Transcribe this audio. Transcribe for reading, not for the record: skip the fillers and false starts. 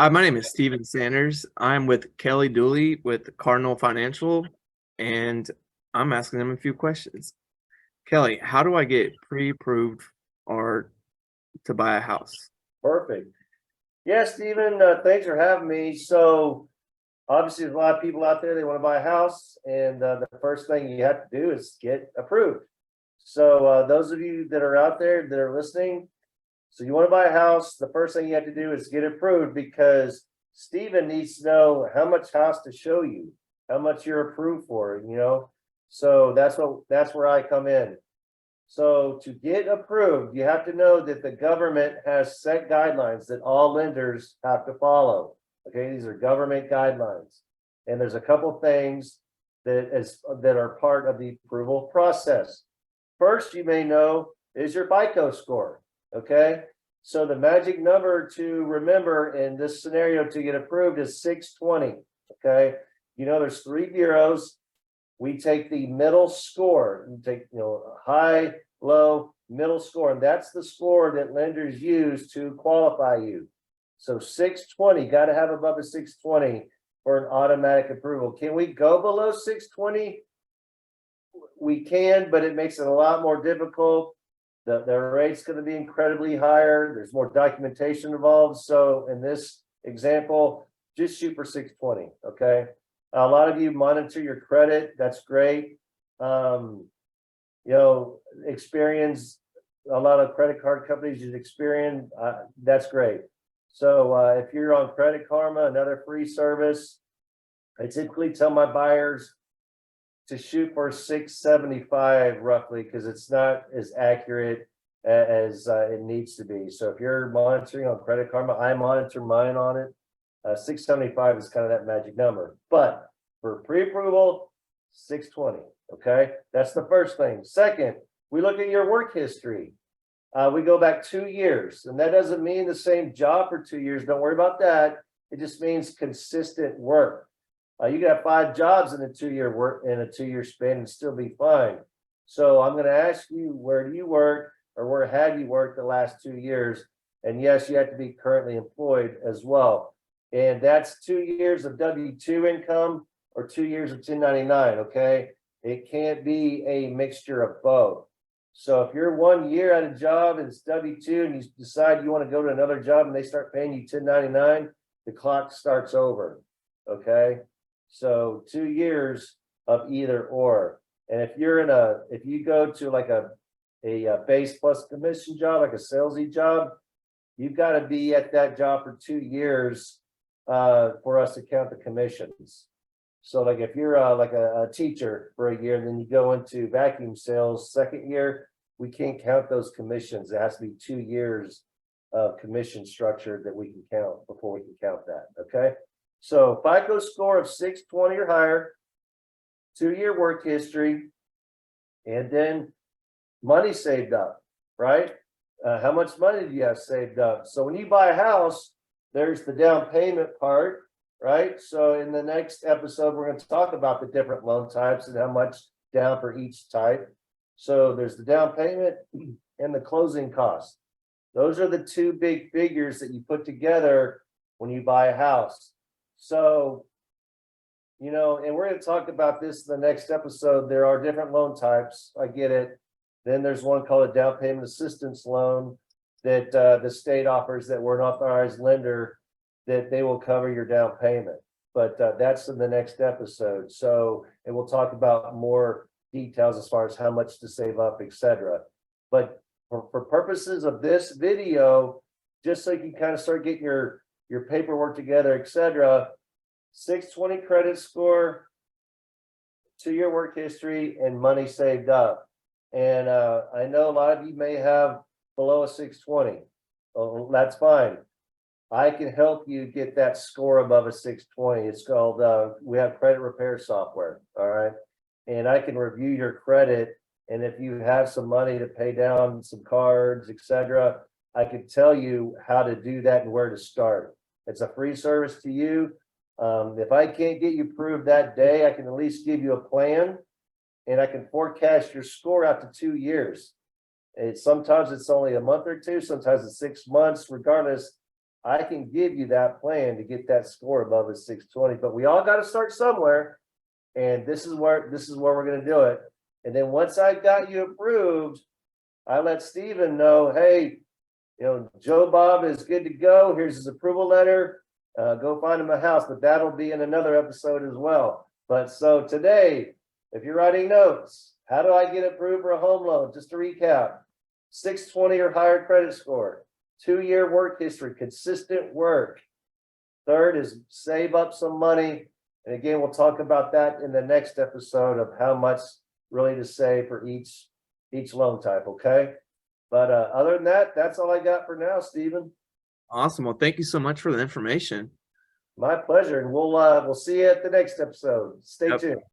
My name is Steven Sanders. I'm with Kelly Dooley with Cardinal Financial, and I'm asking them a few questions. Kelly, how do I get pre-approved or to buy a house? Perfect. Yeah, Stephen, thanks for having me. So obviously there's a lot of people out there, they want to buy a house, and the first thing you have to do is get approved. So those of you that are out there that are listening, so you want to buy a house, the first thing you have to do is get approved because Stephen needs to know how much house to show you, how much you're approved for. So that's where I come in. So to get approved, you have to know that the government has set guidelines that all lenders have to follow. Okay, these are government guidelines. And there's a couple things that are part of the approval process. First, you may know is your FICO score. Okay, so the magic number to remember in this scenario to get approved is 620. Okay, there's three bureaus. We take the middle score. We take high, low, middle score, and that's the score that lenders use to qualify you. So 620, got to have above a 620 for an automatic approval. Can we go below 620? We can, but it makes it a lot more difficult. The rate's going to be incredibly higher. There's more documentation involved. So in this example, just shoot for 620. Okay. A lot of you monitor your credit. That's great. Experience a lot of credit card companies use Experian. That's great. So if you're on Credit Karma, another free service, I typically tell my buyers to shoot for 675 roughly because it's not as accurate as it needs to be. So if you're monitoring on Credit Karma, I monitor mine on it. 675 is kind of that magic number, but for pre-approval, 620. Okay, that's the first thing. Second, we look at your work history. We go back 2 years, and that doesn't mean the same job for 2 years. Don't worry about that. It just means consistent work. You can have 5 jobs in a 2-year span and still be fine. So I'm going to ask you, where do you work, or where have you worked the last 2 years? And yes, you have to be currently employed as well. And that's 2 years of W-2 income or 2 years of 1099, okay? It can't be a mixture of both. So if you're 1 year at a job and it's W-2 and you decide you want to go to another job and they start paying you 1099, the clock starts over, okay? So 2 years of either or. And if you go to like a base plus commission job, like a salesy job, you've got to be at that job for 2 years for us to count the commissions. So like if you're like a teacher for a year and then you go into vacuum sales second year, we can't count those commissions. It has to be 2 years of commission structure that we can count before we can count that. Okay. So FICO score of 620 or higher, 2-year work history, and then money saved up, right? How much money do you have saved up? So when you buy a house, there's the down payment part, right? So in the next episode, we're going to talk about the different loan types and how much down for each type. So there's the down payment and the closing costs. Those are the two big figures that you put together when you buy a house. So, and we're going to talk about this in the next episode. There are different loan types. I get it. Then there's one called a down payment assistance loan that the state offers that we're an authorized lender that they will cover your down payment. But that's in the next episode. So, and we'll talk about more details as far as how much to save up, etc. But for purposes of this video, just so you can kind of start getting your paperwork together, etc., 620 credit score, 2-year work history, and money saved up. And I know a lot of you may have below a 620. Well, that's fine. I can help you get that score above a 620. It's called, we have credit repair software, all right? And I can review your credit, and if you have some money to pay down some cards, etc., I can tell you how to do that and where to start. It's a free service to you. If I can't get you approved that day, I can at least give you a plan, and I can forecast your score out to 2 years. Sometimes it's only a month or two, sometimes it's 6 months. Regardless, I can give you that plan to get that score above a 620, but we all got to start somewhere. And this is where we're going to do it. And then once I got you approved, I let Steven know, hey, Joe Bob is good to go. Here's his approval letter. Go find him a house, but that'll be in another episode as well. But so today, if you're writing notes, how do I get approved for a home loan? Just to recap, 620 or higher credit score, 2-year work history, consistent work. Third is save up some money. And again, we'll talk about that in the next episode of how much really to save for each loan type. Okay. But other than that, that's all I got for now, Stephen. Awesome. Well, thank you so much for the information. My pleasure. And we'll see you at the next episode. Stay Yep. tuned.